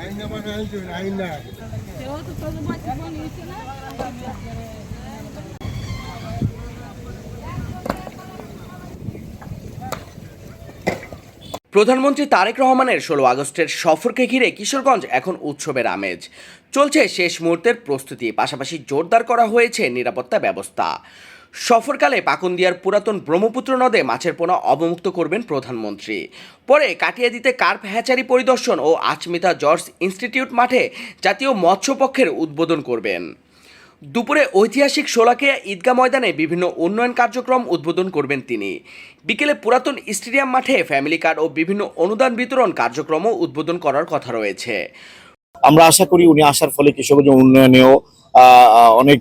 প্রধানমন্ত্রী তারেক রহমানের 16 আগস্টের সফরকে ঘিরে কিশোরগঞ্জ এখন উৎসবের আমেজ। চলছে শেষ মুহূর্তের প্রস্তুতি, পাশাপাশি জোরদার করা হয়েছে নিরাপত্তা ব্যবস্থা। সফরকালে পাকুন্দিয়ার পুরাতন ব্রহ্মপুত্র নদে মাছের পোনা অবমুক্ত করবেন প্রধানমন্ত্রী। পরে কাটিয়াদীতে কার্প হ্যাচারি পরিদর্শন ও আচমিতা জর্জ ইনস্টিটিউট মাঠে জাতীয় মৎস্য পক্ষের উদ্বোধন করবেন। দুপুরে ঐতিহাসিক শোলাকিয়া ঈদগাহ ময়দানে বিভিন্ন উন্নয়ন কার্যক্রম উদ্বোধন করবেন তিনি। বিকেলে পুরাতন স্টেডিয়াম মাঠে ফ্যামিলি কার্ড ও বিভিন্ন অনুদান বিতরণ কার্যক্রমও উদ্বোধন করার কথা রয়েছে। আমরা আশা করি উনি আসার ফলে কৃষকদের উন্নয়নেও অনেক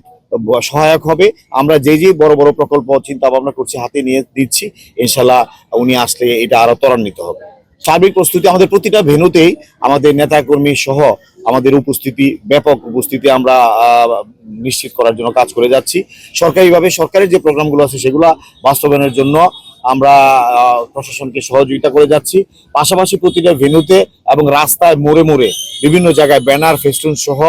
সহায়ক হবে। আমরা যে বড় বড় প্রকল্প চিন্তা ভাবনা করছি, হাতে নিয়ে দিচ্ছি, ইনশাল্লাহ উনি আসলে এটা আরো ত্বরান্বিত হবে। সার্বিক প্রস্তুতি আমাদের প্রতিটা ভেন্যুতেই আমাদের নেতাকর্মী সহ আমাদের উপস্থিতি, ব্যাপক উপস্থিতি আমরা নিশ্চিত করার জন্য কাজ করে যাচ্ছি। সরকারিভাবে সরকারের যে প্রোগ্রামগুলো আছে সেগুলো বাস্তবায়নের জন্য আমরা প্রশাসনকে সহযোগিতা করে যাচ্ছি। পাশাপাশি প্রতিটা ভেন্যুতে এবং রাস্তায় মোড়ে মোড়ে বিভিন্ন জায়গায় ব্যানার, ফেস্টুন সহ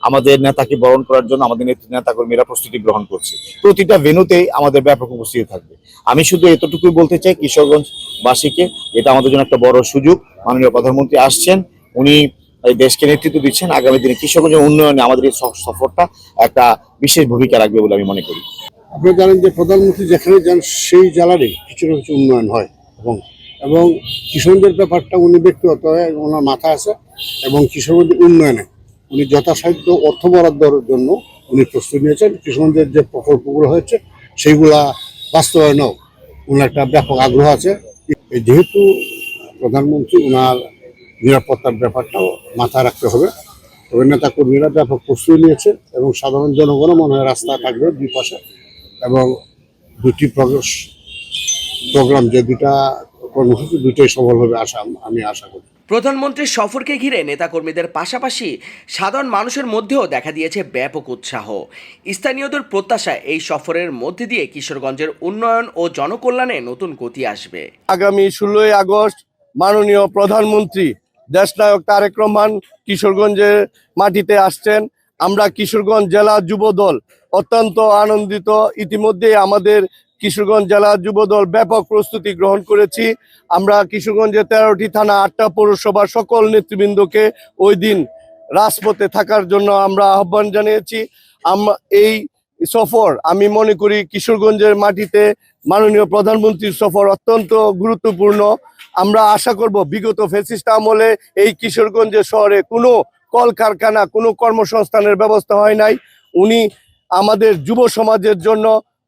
আমাদের নেতাকে বরণ করার জন্য আমাদের নেতাকর্মীরা প্রস্তুতি গ্রহণ করছে। প্রতিটা ভেন্যুতেই আমাদের ব্যাপক উপস্থিতি থাকবে। আমি শুধু এতটুকুই বলতে চাই কিশোরগঞ্জবাসীকে, এটা আমাদের জন্য একটা বড় সুযোগ। মাননীয় প্রধানমন্ত্রী আসছেন, উনি এই দেশকে নেতৃত্ব দিচ্ছেন। আগামী দিনে কিশোরগঞ্জের উন্নয়নে আমাদের এই সফরটা একটা বিশেষ ভূমিকা রাখবে বলে আমি মনে করি। আপনারা জানেন যে প্রধানমন্ত্রী যেখানে যান সেই জেলারই কিছু না কিছু উন্নয়ন হয় এবং কিশোরগঞ্জের ব্যাপারটা উনি ব্যক্তিগত ওনার মাথা আছে এবং কিশোরগঞ্জের উন্নয়নে উনি যথাসাধ্য অর্থ বরাদ্দের জন্য উনি প্রস্তুতি নিয়েছেন। কিশোরগঞ্জের যে প্রকল্পগুলো হয়েছে সেইগুলা বাস্তবায়নেও ওনার একটা ব্যাপক আগ্রহ আছে। যেহেতু প্রধানমন্ত্রী ওনার নিরাপত্তার ব্যাপারটাও মাথায় রাখতে হবে, তবে নেতা কর্মীরা ব্যাপক প্রস্তুতি নিয়েছে এবং সাধারণ জনগণও মনে হয় রাস্তা থাকবে দুই পাশে এবং দুটি প্রোগ্রাম যে দুটা কর্মসূচি দুটোই সফল হবে আমি আশা করি। প্রধানমন্ত্রীর সফরকে ঘিরে নেতাকর্মীদের পাশাপাশি সাধারণ মানুষের মধ্যেও দেখা দিয়েছে ব্যাপক উৎসাহ। স্থানীয়দের প্রত্যাশা এই সফরের মধ্যে দিয়ে কিশোরগঞ্জের উন্নয়ন ও জনকল্যাণে নতুন গতি আসবে। আগামী 16 আগস্ট মাননীয় প্রধানমন্ত্রী দেশনায়ক তারেক রহমান কিশোরগঞ্জের মাটিতে আসছেন। আমরা কিশোরগঞ্জ জেলা যুব দল অত্যন্ত আনন্দিত। ইতিমধ্যে আমাদের কিশোরগঞ্জ জেলা যুব দল ব্যাপক প্রস্তুতি গ্রহণ করেছি। আমরা কিশোরগঞ্জের 13টি থানা, 8টা পৌরসভার সকল নেতৃবৃন্দকে ওই দিন রাজপথে থাকার জন্য আমরা আহ্বান জানিয়েছি। এই সফর আমি মনে করি কিশোরগঞ্জের মাটিতে মাননীয় প্রধানমন্ত্রীর সফর অত্যন্ত গুরুত্বপূর্ণ। আমরা আশা করব বিগত ফ্যাসিস্ট আমলে এই কিশোরগঞ্জের শহরে কোনো কলকারখানা, কোনো কর্মসংস্থানের ব্যবস্থা হয় নাই। উনি আমাদের যুব সমাজের জন্য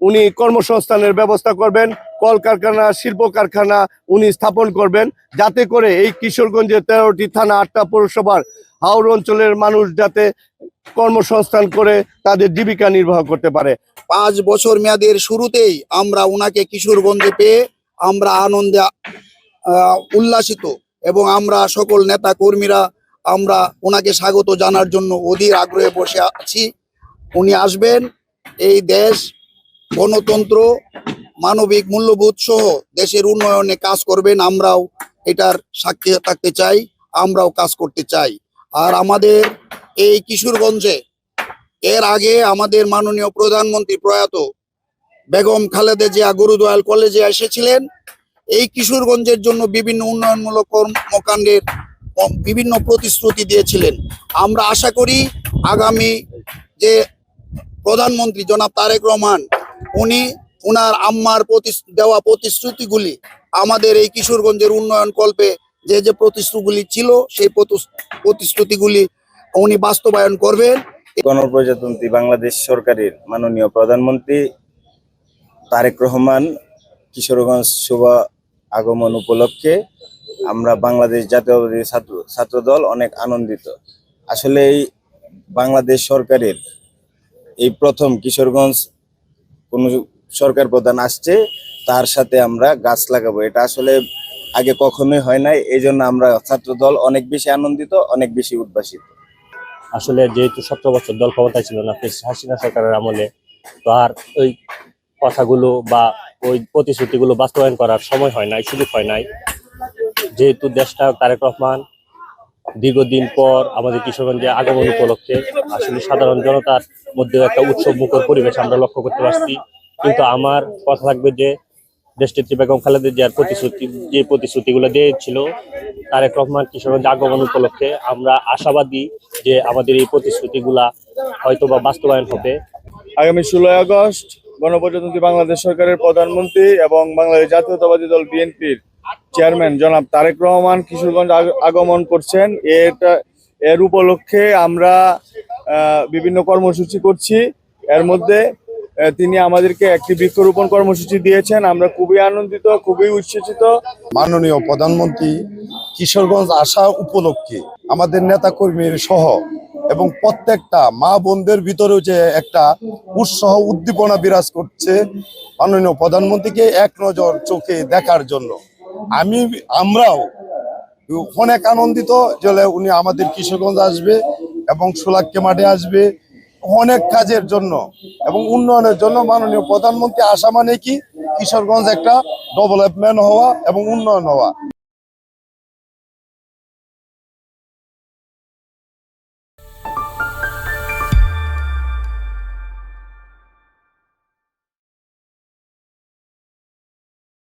উনি কর্মসংস্থানের ব্যবস্থা করবেন, কলকারখানা, শিল্প কারখানা উনি স্থাপন করবেন, যাতে করে এই কিশোরগঞ্জের 13টি থানা, 8টা পৌরসভার হাওড় অঞ্চলের মানুষ যাতে কর্মসংস্থান করে তাদের জীবিকা নির্বাহ করতে পারে। 5 বছর মেয়াদের শুরুতেই আমরা ওনাকে কিশোরগঞ্জে পেয়ে আমরা আনন্দে উল্লাসিত এবং আমরা সকল নেতা কর্মীরা আমরা ওনাকে স্বাগত জানার জন্য অধীর আগ্রহে বসে আছি। উনি আসবেন, এই দেশ গণতন্ত্র, মানবিক মূল্যবোধ সহ দেশের উন্নয়নে কাজ করবেন। আমরাও এটার সাক্ষী থাকতে চাই, আমরাও কাজ করতে চাই। আর আমাদের এই কিশোরগঞ্জে এর আগে আমাদের মাননীয় প্রধানমন্ত্রী প্রয়াত বেগম খালেদা জিয়া গুরুদয়াল কলেজে এসেছিলেন। এই কিশোরগঞ্জের জন্য বিভিন্ন উন্নয়নমূলক কর্মকাণ্ডের বিভিন্ন প্রতিশ্রুতি দিয়েছিলেন। আমরা আশা করি আগামী যে প্রধানমন্ত্রী জনাব তারেক রহমান উনি ওনার আম্মার দেওয়া প্রতিশ্রুতিগুলি আমাদের এই কিশোরগঞ্জের উন্নয়ন কল্পে যে প্রতিশ্রুতিগুলি ছিল সেই প্রতিশ্রুতিগুলি উনি বাস্তবায়ন করবেন। গণপ্রজাতন্ত্রী বাংলাদেশ সরকারের মাননীয় প্রধানমন্ত্রী তারেক রহমান কিশোরগঞ্জ শুভ আগমন উপলক্ষে আমরা বাংলাদেশ জাতীয়তাবাদী ছাত্র দল অনেক আনন্দিত। আসলে এই বাংলাদেশ সরকারের এই প্রথম কিশোরগঞ্জ কোন সরকার প্রধান আসছে, তার সাথে আমরা গাছ লাগাবো, এটা আসলে আগে কখনোই হয় নাই। এই জন্য আমরা ছাত্র দল অনেক বেশি আনন্দিত, অনেক বেশি উদ্ভাসিত। আসলে যেহেতু 17 বছর দল ক্ষমতায় ছিল না হাসিনা সরকারের আমলে, তো আর ওই কথাগুলো বা ওই প্রতিশ্রুতিগুলো বাস্তবায়ন করার সময় হয় নাই, সুযোগ হয় নাই। যেহেতু দেশটা তারেক রহমান দীর্ঘদিন পর আমাদের কিশোরগঞ্জে আগমন উপলক্ষে আসলে সাধারণ জনতার মধ্যে একটা উৎসব মুখর পরিবেশ আমরা লক্ষ্য করতে পারছি। কিন্তু আমার কথা থাকবে যে দেশনেত্রী বেগম খালেদা জিয়ার প্রতিশ্রুতিগুলো দিয়েছিল তারেক রহমান কিশোরগঞ্জ আগমন উপলক্ষে, আমরা আশাবাদী যে আমাদের এই প্রতিশ্রুতিগুলা হয়তোবা বাস্তবায়ন হবে। আগামী 16 আগস্ট গণপ্রজাতন্ত্রী বাংলাদেশ সরকারের প্রধানমন্ত্রী এবং বাংলাদেশ জাতীয়তাবাদী দল বিএনপির চেয়ারম্যান জনাব তারেক রহমান কিশোরগঞ্জ আগমন করছেন। এর উপলক্ষে আমরা বিভিন্ন কর্মসূচি করছি। এর মধ্যে তিনি আমাদেরকে একটি বৃক্ষরোপণ কর্মসূচি দিয়েছেন। আমরা খুবই আনন্দিত, খুবই উচ্ছ্বসিত। মাননীয় প্রধানমন্ত্রী কিশোরগঞ্জ আসা উপলক্ষে আমাদের নেতাকর্মীর সহ এবং প্রত্যেকটা মা বোনদের ভিতরেও যে একটা উৎসাহ উদ্দীপনা বিরাজ করছে মাননীয় প্রধানমন্ত্রীকে এক নজর চোখে দেখার জন্য। আমরাও অনেক আনন্দিত যে উনি আমাদের কিশোরগঞ্জ আসবে এবং শোলাক্কি মাঠে আসবে অনেক কাজের জন্য এবং উন্নয়নের জন্য। মাননীয় প্রধানমন্ত্রী আসা মানে কি কিশোরগঞ্জ একটা ডেভেলপমেন্ট হওয়া এবং উন্নয়ন হওয়া।